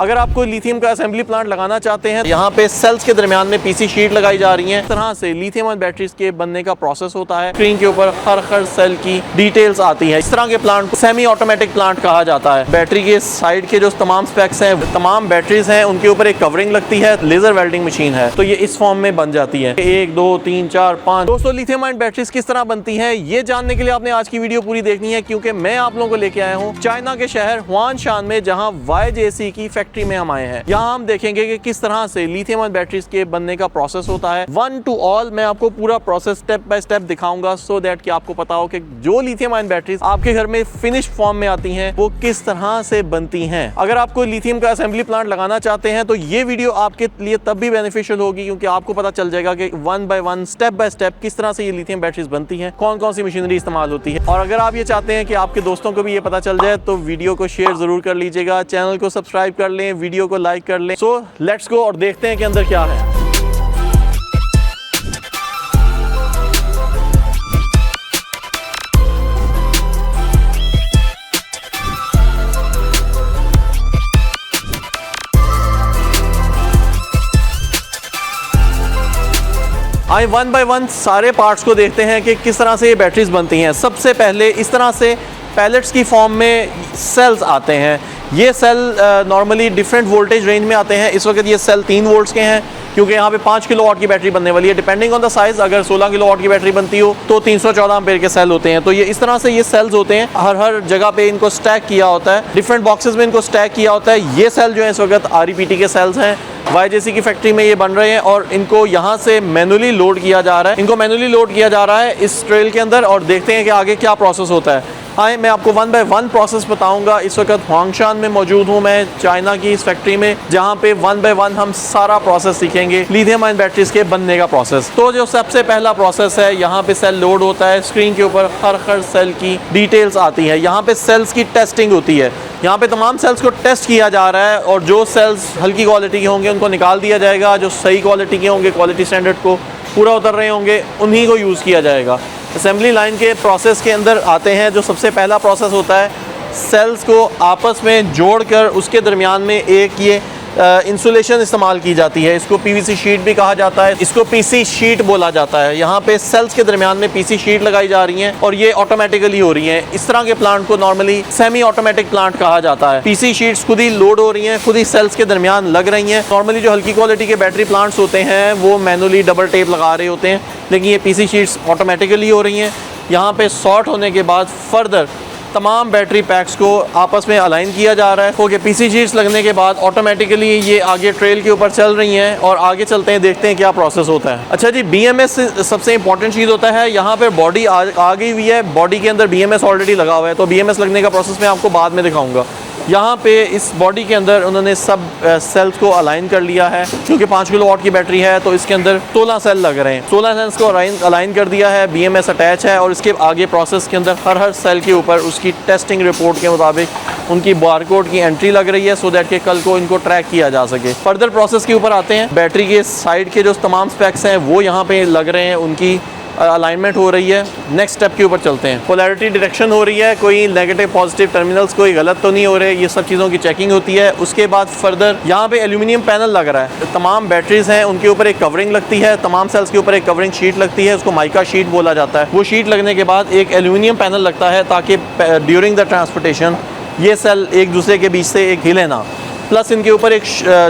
अगर आप कोई लिथियम का असेंबली प्लांट लगाना चाहते हैं, यहाँ पे सेल्स के दरमियान में पीसी शीट लगाई जा रही है। इस तरह से लिथियम आयन बैटरीज के बनने का प्रोसेस होता है। स्क्रीन के ऊपर हर सेल की डिटेल्स आती है। इस तरह के प्लांट को सेमी ऑटोमेटिक प्लांट कहा जाता है। बैटरी के साइड के जो तमाम स्पेक्स हैं, तमाम बैटरीज हैं, उनके ऊपर एक कवरिंग लगती है। लेजर वेल्डिंग मशीन है, तो ये इस फॉर्म में बन जाती है। 1 2 3 4 5। दोस्तों, लिथियम आयन बैटरीज किस तरह बनती है, ये जानने के लिए आपने आज की वीडियो पूरी देखनी है, क्योंकि मैं आप लोगों को लेके आया हूँ चाइना के शहर हुआनशान में, जहाँ YJC की फैक्ट्री में हम आए हैं। यहाँ हम देखेंगे कि किस तरह से लिथियम आयन बैटरीज के बनने का प्रोसेस होता है। 1 to all मैं आपको पूरा प्रोसेस स्टेप बाय स्टेप दिखाऊंगा, सो दैट कि आपको पता हो कि जो लिथियम आयन बैटरीज आपके घर में फिनिश फॉर्म में आती हैं, वो किस तरह से बनती हैं। अगर आप कोई लिथियम का असेंबली प्लांट लगाना चाहते हैं, तो ये वीडियो आपके लिए तब भी बेनिफिशियल होगी, क्योंकि आपको पता चल जाएगा कि 1 by 1 स्टेप बाय स्टेप किस तरह से ये लिथियम बैटरीज बनती हैं, कौन कौन सी मशीनरी इस्तेमाल होती है। और अगर आप ये चाहते हैं कि आपके दोस्तों को भी ये पता चल जाए, तो वीडियो को शेयर जरूर कर लीजिएगा, चैनल को सब्सक्राइब कर लें, वीडियो को लाइक कर लें। सो लेट्स गो और देखते हैं कि अंदर क्या है। आइए 1 by 1 सारे पार्ट्स को देखते हैं कि किस तरह से ये बैटरीज बनती हैं। सबसे पहले इस तरह से पैलेट्स की फॉर्म में सेल्स आते हैं। ये cell normally different voltage range में आते हैं। इस वक्त ये सेल 3 वोल्ट्स के हैं, क्योंकि यहाँ पे 5 किलोवाट की बैटरी बनने वाली है। डिपेंडिंग ऑन द साइज, अगर 16 किलोवाट की बैटरी बनती हो तो 314 एम्पीयर के सेल होते हैं। तो ये इस तरह से ये सेल्स होते हैं। हर जगह पे इनको स्टैक किया होता है, डिफरेंट बॉक्सेस में इनको स्टैक किया होता है। ये सेल जो है इस वक्त REPT के सेल्स हैं। YJC की फैक्ट्री में ये बन रहे हैं और इनको यहाँ से मैनुअली लोड किया जा रहा है। इनको मैनुअली लोड किया जा रहा है इस ट्रेल के अंदर, और देखते हैं कि आगे क्या प्रोसेस होता है। आए मैं आपको 1 by 1 प्रोसेस बताऊंगा। इस वक्त हुआनशान में मौजूद हूँ मैं, चाइना की इस फैक्ट्री में, जहाँ पे 1 by 1 हम सारा प्रोसेस सीखेंगे लिथियम आयन बैटरीज के बनने का प्रोसेस। तो जो सबसे पहला प्रोसेस है, यहाँ पे सेल लोड होता है। स्क्रीन के ऊपर हर सेल की डिटेल्स आती है। यहाँ पे सेल्स की टेस्टिंग होती है। यहाँ पे तमाम सेल्स को टेस्ट किया जा रहा है, और जो सेल्स हल्की क्वालिटी के होंगे उनको निकाल दिया जाएगा। जो सही क्वालिटी के होंगे, क्वालिटी स्टैंडर्ड को पूरा उतर रहे होंगे, उन्हीं को यूज़ किया जाएगा। असेंबली लाइन के प्रोसेस के अंदर आते हैं। जो सबसे पहला प्रोसेस होता है, सेल्स को आपस में जोड़कर उसके दरमियान में एक ये इंसुलेशन इस्तेमाल की जाती है। इसको PVC शीट भी कहा जाता है, इसको PC शीट बोला जाता है। यहाँ पे सेल्स के दरमियान में PC शीट लगाई जा रही हैं, और ये ऑटोमेटिकली हो रही हैं। इस तरह के प्लांट को नॉर्मली सेमी ऑटोमेटिक प्लांट कहा जाता है। PC शीट्स खुद ही लोड हो रही हैं, खुद ही सेल्स के दरमियान लग रही हैं। नॉर्मली जो हल्की क्वालिटी के बैटरी प्लांट्स होते हैं, वो मैनुअली डबल टेप लगा रहे होते हैं, लेकिन ये PC शीट्स ऑटोमेटिकली हो रही हैं। यहाँ पे सॉर्ट होने के बाद फर्दर तमाम बैटरी पैक्स को आपस में अलाइन किया जा रहा है। ओके, PC शीट्स लगने के बाद ऑटोमेटिकली ये आगे ट्रेल के ऊपर चल रही हैं, और आगे चलते हैं, देखते हैं क्या प्रोसेस होता है। अच्छा जी, BMS सबसे इंपॉर्टेंट चीज़ होता है। यहाँ पर बॉडी आ गई हुई है, बॉडी के अंदर BMS ऑलरेडी लगा हुआ है, तो BMS लगने का प्रोसेस मैं आपको बाद में दिखाऊंगा। यहाँ पे इस बॉडी के अंदर उन्होंने सब सेल्स को अलाइन कर लिया है। क्योंकि 5 किलोवाट की बैटरी है, तो इसके अंदर 16 सेल लग रहे हैं। 16 सेल्स को अलाइन कर दिया है, BMS अटैच है, और इसके आगे प्रोसेस के अंदर हर सेल के ऊपर उसकी टेस्टिंग रिपोर्ट के मुताबिक उनकी बारकोड की एंट्री लग रही है, सो दैट कि कल को इनको ट्रैक किया जा सके। फर्दर प्रोसेस के ऊपर आते हैं। बैटरी के साइड के जो तमाम स्पेक्स हैं, वो यहाँ पे लग रहे हैं, उनकी अलाइनमेंट हो रही है। नेक्स्ट स्टेप के ऊपर चलते हैं। पोलैरिटी डिटेक्शन हो रही है, कोई नेगेटिव पॉजिटिव टर्मिनल्स कोई गलत तो नहीं हो रहे, ये सब चीज़ों की चेकिंग होती है। उसके बाद फर्दर यहाँ पे एल्यूमिनियम पैनल लग रहा है। तमाम बैटरीज हैं, उनके ऊपर एक कवरिंग लगती है, तमाम सेल्स के ऊपर एक कवरिंग शीट लगती है, उसको माइका शीट बोला जाता है। वो शीट लगने के बाद एक एल्यूमिनियम पैनल लगता है, ताकि ड्यूरिंग द ट्रांसपोर्टेशन ये सेल एक दूसरे के बीच से एक हिले ना। प्लस इनके ऊपर एक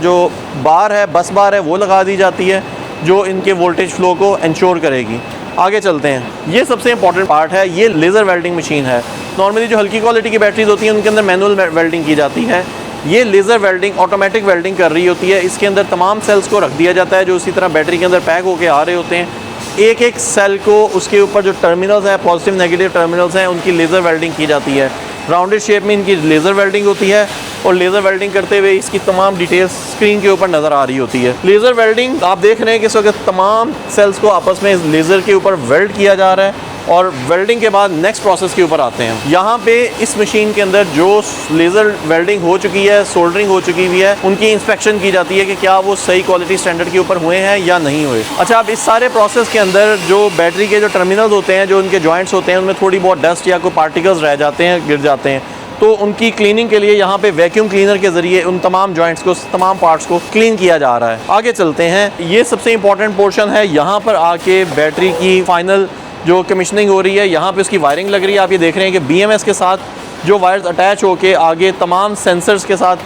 जो बार है, बस बार है, वो लगा दी जाती है, जो इनके वोल्टेज फ्लो को इंश्योर करेगी। आगे चलते हैं। ये सबसे इंपॉर्टेंट पार्ट है, ये लेज़र वेल्डिंग मशीन है। नॉर्मली जो हल्की क्वालिटी की बैटरीज होती हैं, उनके अंदर मैनुअल वेल्डिंग की जाती है। ये लेज़र वेल्डिंग ऑटोमेटिक वेल्डिंग कर रही होती है। इसके अंदर तमाम सेल्स को रख दिया जाता है, जो उसी तरह बैटरी के अंदर पैक होके आ रहे होते हैं। एक एक सेल को उसके ऊपर जो टर्मिनल्स हैं, पॉजिटिव नेगेटिव टर्मिनल्स हैं, उनकी लेज़र वेल्डिंग की जाती है। राउंडेड शेप में इनकी लेज़र वेल्डिंग होती है, और लेज़र वेल्डिंग करते हुए इसकी तमाम डिटेल्स स्क्रीन के ऊपर नज़र आ रही होती है। लेज़र वेल्डिंग आप देख रहे हैं कि इस वक्त तमाम सेल्स को आपस में इस लेज़र के ऊपर वेल्ड किया जा रहा है, और वेल्डिंग के बाद नेक्स्ट प्रोसेस के ऊपर आते हैं। यहाँ पे इस मशीन के अंदर जो लेज़र वेल्डिंग हो चुकी है, सोल्डरिंग हो चुकी हुई है, उनकी इंस्पेक्शन की जाती है कि क्या वो सही क्वालिटी स्टैंडर्ड के ऊपर हुए हैं या नहीं हुए। अच्छा, अब इस सारे प्रोसेस के अंदर जो बैटरी के जो टर्मिनल्स होते हैं, जो उनके जॉइंट्स होते हैं, उनमें थोड़ी बहुत डस्ट या कोई पार्टिकल्स रह जाते हैं, गिर जाते हैं, तो उनकी क्लीनिंग के लिए यहाँ पे वैक्यूम क्लीनर के ज़रिए उन तमाम जॉइंट्स को, तमाम पार्ट्स को क्लीन किया जा रहा है। आगे चलते हैं, ये सबसे इंपॉर्टेंट पोर्शन है। यहाँ पर आके बैटरी की फाइनल जो कमीशनिंग हो रही है, यहाँ पे उसकी वायरिंग लग रही है। आप ये देख रहे हैं कि BMS के साथ जो वायर्स अटैच होके आगे तमाम सेंसर्स के साथ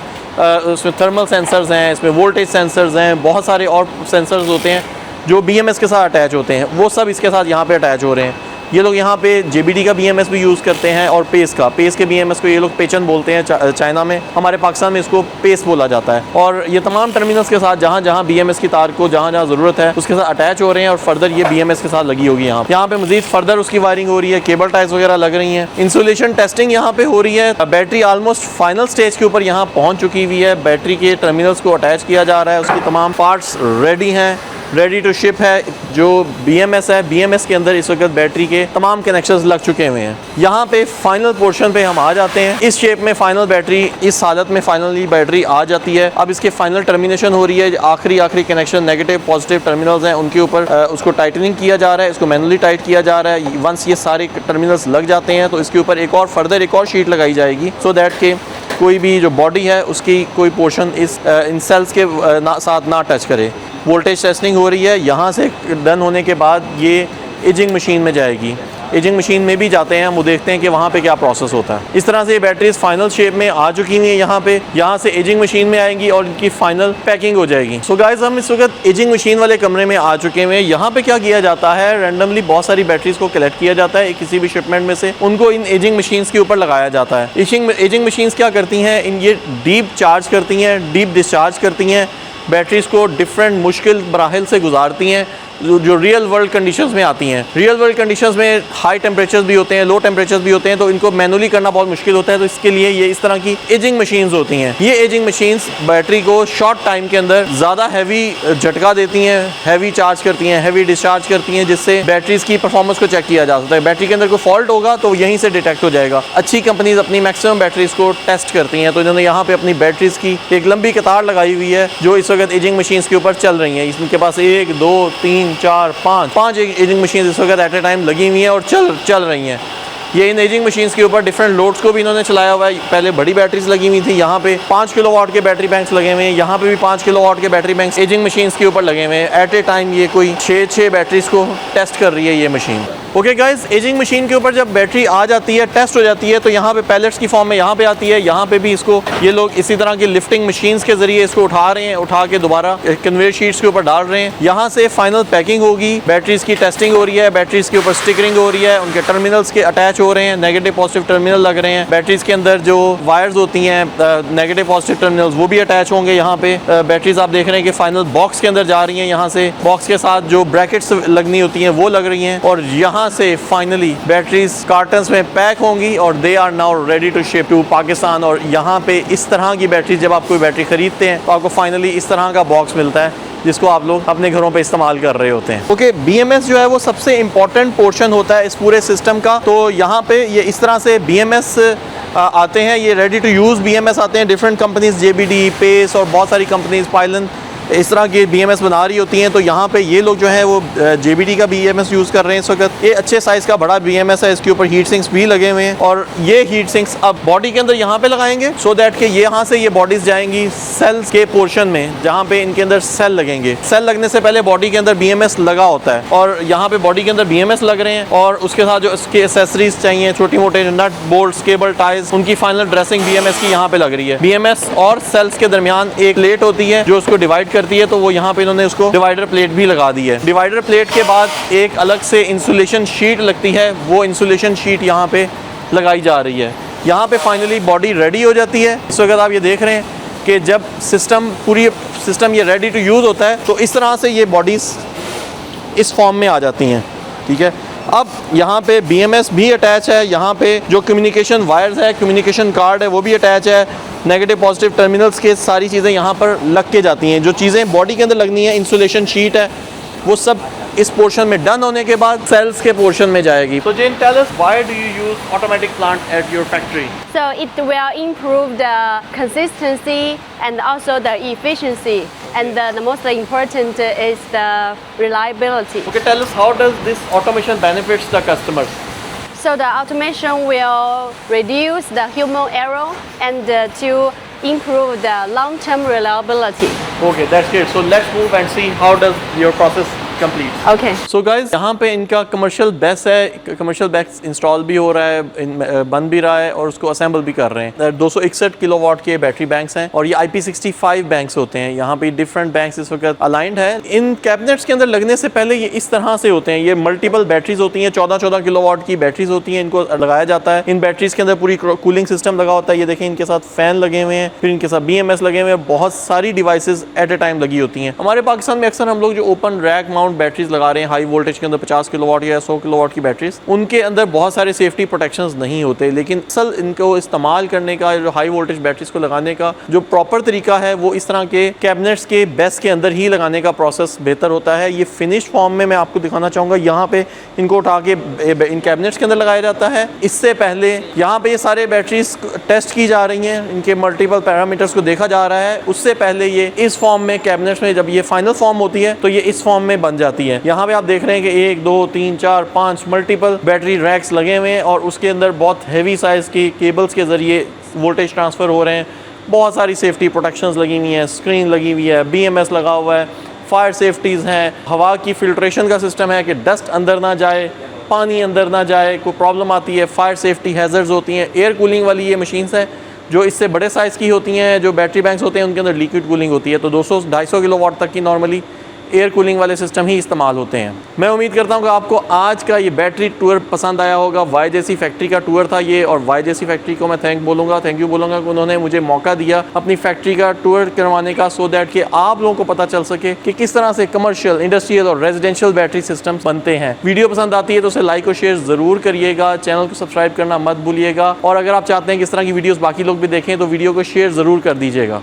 उसमें थर्मल सेंसर्स हैं, इसमें वोल्टेज सेंसर्स हैं, बहुत सारे और सेंसर्स होते हैं जो BMS के साथ अटैच होते हैं, वो सब इसके साथ यहाँ पे अटैच हो रहे हैं। ये लोग यहाँ पे JBD का BMS भी यूज़ करते हैं और पेस के BMS को ये लोग पेचन बोलते हैं चाइना में, हमारे पाकिस्तान में इसको पेस बोला जाता है। और ये तमाम टर्मिनल्स के साथ जहाँ जहाँ BMS की तार को जहाँ जहाँ ज़रूरत है उसके साथ अटैच हो रहे हैं और फर्दर ये BMS के साथ लगी होगी। यहाँ पे मज़ीद फर्दर उसकी वायरिंग हो रही है, केबल टाइज वगैरह लग रही हैं, इंसुलेशन टेस्टिंग यहाँ पे हो रही है। बैटरी ऑलमोस्ट फाइनल स्टेज के ऊपर यहाँ पहुँच चुकी हुई है। बैटरी के टर्मिनल्स को अटैच किया जा रहा है, उसकी तमाम पार्ट्स रेडी हैं, रेडी टू शिप है। जो BMS है, BMS के अंदर इस वक्त बैटरी के तमाम कनेक्शंस लग चुके हुए हैं। यहाँ पे फाइनल पोर्शन पे हम आ जाते हैं। इस शेप में फाइनल बैटरी, इस हालत में फाइनली बैटरी आ जाती है। अब इसके फाइनल टर्मिनेशन हो रही है। आखिरी कनेक्शन नेगेटिव पॉजिटिव टर्मिनल्स हैं, उनके ऊपर उसको टाइटनिंग किया जा रहा है, इसको मैनुअली टाइट किया जा रहा है। वंस ये सारे टर्मिनल्स लग जाते हैं तो इसके ऊपर एक और शीट लगाई जाएगी, सो दैट के कोई भी जो बॉडी है उसकी कोई पोर्शन इन सेल्स के साथ ना टच करे। वोल्टेज टेस्टिंग हो रही है। यहाँ से डन होने के बाद ये एजिंग मशीन में जाएगी। एजिंग मशीन में भी जाते हैं, हम वो देखते हैं कि वहाँ पे क्या प्रोसेस होता है। इस तरह से ये बैटरीज फाइनल शेप में आ चुकी हैं यहाँ से एजिंग मशीन में आएंगी और इनकी फाइनल पैकिंग हो जाएगी। सो गाइस, हम इस वक्त एजिंग मशीन वाले कमरे में आ चुके हैं। यहाँ पे क्या किया जाता है, रैंडमली बहुत सारी बैटरीज को कलेक्ट किया जाता है किसी भी शिपमेंट में से, उनको इन एजिंग मशीन्स के ऊपर लगाया जाता है। एजिंग मशीन्स क्या करती हैं, ये डीप चार्ज करती हैं, डीप डिस्चार्ज करती हैं, बैटरीज को डिफरेंट मुश्किल मराहिल से गुजारती हैं जो रियल वर्ल्ड कंडीशंस में आती हैं। रियल वर्ल्ड कंडीशंस में हाई टेम्परेचर्स भी होते हैं, लो टेम्परेचर्स भी होते हैं, तो इनको मैनुअली करना बहुत मुश्किल होता है। तो इसके लिए ये इस तरह की एजिंग मशीन्स होती हैं। ये एजिंग मशीन्स बैटरी को शॉर्ट टाइम के अंदर ज़्यादा हैवी झटका देती हैं, हैवी चार्ज करती हैं, हैवी डिस्चार्ज करती हैं, जिससे बैटरीज की परफॉर्मेंस को चेक किया जा सकता है। बैटरी के अंदर कोई फॉल्ट होगा तो यहीं से डिटेक्ट हो जाएगा। अच्छी कंपनीज अपनी मैक्सिमम बैटरीज को टेस्ट करती हैं, तो इन्होंने यहाँ पे अपनी बैटरीज की एक लंबी कतार लगाई हुई है जो इस वक्त एजिंग मशीन्स के ऊपर चल रही हैं। इनके पास 1 2 3 4 5 एजिंग मशीन इस वक्त एट ए टाइम लगी हुई हैं और चल रही हैं। ये इन एजिंग मशीन्स के ऊपर डिफरेंट लोड्स को भी इन्होंने चलाया हुआ है। पहले बड़ी बैटरीज लगी हुई थी, यहाँ पे 5 किलोवाट के बैटरी बैंक्स लगे हुए हैं, यहाँ पे भी 5 किलोवाट के बैटरी बैंक्स एजिंग मशीन्स के ऊपर लगे हुए हैं। एट ए टाइम ये कोई 6 बैटरीज को टेस्ट कर रही है ये machine. Okay guys, ageing machine के ऊपर जब बैटरी आ जाती है, टेस्ट हो जाती है, तो यहाँ पे पैलेट्स की फॉर्म में यहाँ पे आती है। यहाँ पे भी इसको ये लोग इसी तरह की लिफ्टिंग मशीन्स के जरिए इसको उठा रहे हैं, उठा के दोबारा कन्वेयर शीट्स के ऊपर डाल रहे हैं। यहाँ से फाइनल पैकिंग होगी, बैटरीज की टेस्टिंग हो रही है, बैटरीज के ऊपर स्टिकरिंग हो रही है, उनके टर्मिनल्स के अटैच हो रहे हैं, नेगेटिव पॉजिटिव टर्मिनल लग रहे हैं। बैटरीज के अंदर जो वायर्स होती हैं नेगेटिव पॉजिटिव टर्मिनल्स वो भी अटैच होंगे। यहाँ पे बैटरीज आप देख रहे हैं कि फाइनल बॉक्स के अंदर जा रही हैं। यहाँ से बॉक्स के साथ जो ब्रैकेट्स लगनी होती हैं वो लग रही हैं और यहाँ से फाइनली बैटरीज कार्टन्स में पैक होंगी और they are now ready to ship to Pakistan. और यहाँ पे इस तरह की बैटरी, जब आप कोई बैटरी खरीदते हैं तो आपको फाइनली इस तरह का बॉक्स मिलता है जिसको आप लोग अपने घरों पे इस्तेमाल कर रहे होते हैं। ओके, BMS जो है वो सबसे इम्पोर्टेंट पोर्शन होता है इस पूरे सिस्टम का। तो यहाँ पे ये इस तरह से BMS आते हैं, ये रेडी टू यूज़ BMS आते हैं। डिफरेंट कंपनीज JBD, पेस और बहुत सारी कंपनीज पाइलन इस तरह के BMS बना रही होती हैं। तो यहाँ पे ये लोग जो हैं वो JBD का BMS यूज़ कर रहे हैं इस वक्त। ये अच्छे साइज़ का बड़ा BMS है, इसके ऊपर हीट सिंक्स भी लगे हुए हैं और ये हीट सिंक्स अब बॉडी के अंदर यहाँ पे लगाएंगे, सो दैट कि यहाँ से ये बॉडीज़ जाएंगी सेल्स के पोर्शन में, जहाँ पे इनके अंदर सेल लगेंगे। सेल लगने से पहले बॉडी के अंदर BMS लगा होता है और यहाँ पे बॉडी के अंदर BMS लग रहे हैं और उसके साथ जो इसके एसेसरीज चाहिए, छोटी मोटे नट बोल्ट्स, केबल टाइज, उनकी फाइनल ड्रेसिंग BMS की यहाँ पे लग रही है। BMS और सेल्स के दरमियान एक प्लेट होती है जो उसको डिवाइड करती है, तो वो यहाँ पे इन्होंने उसको डिवाइडर प्लेट भी लगा दी है। डिवाइडर प्लेट के बाद एक अलग से इंसुलेशन शीट लगती है, वो इंसुलेशन शीट यहाँ पे लगाई जा रही है। यहाँ पे फाइनली बॉडी रेडी हो जाती है। इस वक्त आप ये देख रहे हैं कि जब पूरी सिस्टम ये रेडी टू यूज़ होता है तो इस तरह से ये बॉडीज़ इस फॉर्म में आ जाती हैं। ठीक है, अब यहाँ पे BMS भी अटैच है, यहाँ पे जो कम्युनिकेशन वायर्स है, कम्युनिकेशन कार्ड है, वो भी अटैच है। नेगेटिव पॉजिटिव टर्मिनल्स के सारी चीज़ें यहाँ पर लग के जाती हैं। जो चीज़ें बॉडी के अंदर लगनी है, इंसुलेशन शीट है, वो सब इस पोर्शन में डन होने के बाद सेल्स के पोर्शन में जाएगी। So Jane, tell us, why do you use automatic plant at your factory? So it will improve the consistency and also the efficiency, and the most important is the reliability. Okay, tell us, how does this automation benefits the customers? So the automation will reduce the human error and to improve the long-term reliability. Okay, that's great. So let's move and see how does your process complete. Okay. So guys, यहाँ पे इनका commercial बैस है, commercial बैस install भी हो रहा है, बन भी रहा है और उसको असेंबल भी कर रहे हैं। 261 किलोवाट के बैटरी बैंक्स हैं और ये IP65 बैंक्स होते हैं। यहाँ पे डिफरेंट बैंक्स इस वक्त अलाइंड है। इन कैबिनेट्स के अंदर लगने से पहले ये इस तरह से होते हैं। ये मल्टीपल बैटरीज होती हैं, 14 किलोवाट की बैटरीज होती हैं। इनको लगाया जाता है। इन बैटरीज के अंदर पूरी कूलिंग सिस्टम लगा होता है। ये देखें, इनके साथ फैन लगे हुए हैं, फिर इनके साथ BMS लगे हुए हैं। बहुत सारी डिवाइसेज एट ए टाइम लगी होती हैं। हमारे पाकिस्तान में अक्सर हम लोग जो ओपन रैक माउंट बैटरीज लगा रहे हैं हाई वोल्टेज के अंदर 50 किलोवाट या 100 किलोवाट की बैटरीज, उनके अंदर बहुत सारे सेफ्टी प्रोटेक्शंस नहीं होते। लेकिन असल इनको इस्तेमाल करने का, जो हाई वोल्टेज बैटरीज को लगाने का जो प्रॉपर तरीका है, वो इस तरह के कैबिनेट्स के बेस के अंदर ही लगाने का प्रोसेस बेहतर होता है। ये फिनिश फॉर्म में मैं आपको दिखाना चाहूँगा। यहाँ पे इनको उठा के इन कैबिनेट्स के अंदर लगाया जाता है। इससे पहले यहाँ पे ये सारे बैटरीज टेस्ट की जा रही हैं, इनके मल्टीपल पैरामीटर्स को देखा जा रहा है। उससे पहले ये इस फॉर्म में कैबिनेट्स में, जब ये फाइनल फॉर्म होती है तो ये इस फॉर्म में बन जाती है। यहाँ पे आप देख रहे हैं कि 1 2 3 4 5 मल्टीपल बैटरी रैक्स लगे हुए हैं और उसके अंदर बहुत हैवी साइज़ की केबल्स के ज़रिए वोल्टेज ट्रांसफ़र हो रहे हैं। बहुत सारी सेफ्टी प्रोटेक्शंस लगी हुई हैं, स्क्रीन लगी हुई है, BMS लगा हुआ है, फायर सेफ्टीज़ हैं, हवा की फिल्ट्रेशन का सिस्टम है कि डस्ट अंदर ना जाए, पानी अंदर ना जाए, कोई प्रॉब्लम आती है, फायर सेफ्टी हैज़र्ड्स होती हैं। एयर कूलिंग वाली ये मशीन्स हैं जो इससे बड़े साइज़ की होती हैं। जो बैटरी बैंक्स होते हैं उनके अंदर लिक्विड कूलिंग होती है, तो 200-250 किलोवाट तक की नॉर्मली एयर कूलिंग वाले सिस्टम ही इस्तेमाल होते हैं। मैं उम्मीद करता हूँ कि आपको आज का ये बैटरी टूर पसंद आया होगा। YJC फैक्ट्री का टूर था ये, और YJC फैक्ट्री को मैं थैंक यू बोलूँगा कि उन्होंने मुझे मौका दिया अपनी फैक्ट्री का टूर करवाने का, सो दैट कि आप लोगों को पता चल सके कि किस तरह से कमर्शियल, इंडस्ट्रियल और रेजिडेंशियल बैटरी सिस्टम बनते हैं। वीडियो पसंद आती है तो उसे लाइक और शेयर ज़रूर करिएगा, चैनल को सब्सक्राइब करना मत भूलिएगा, और अगर आप चाहते हैं कि इस तरह की वीडियोज़ बाकी लोग भी देखें तो वीडियो को शेयर ज़रूर कर दीजिएगा।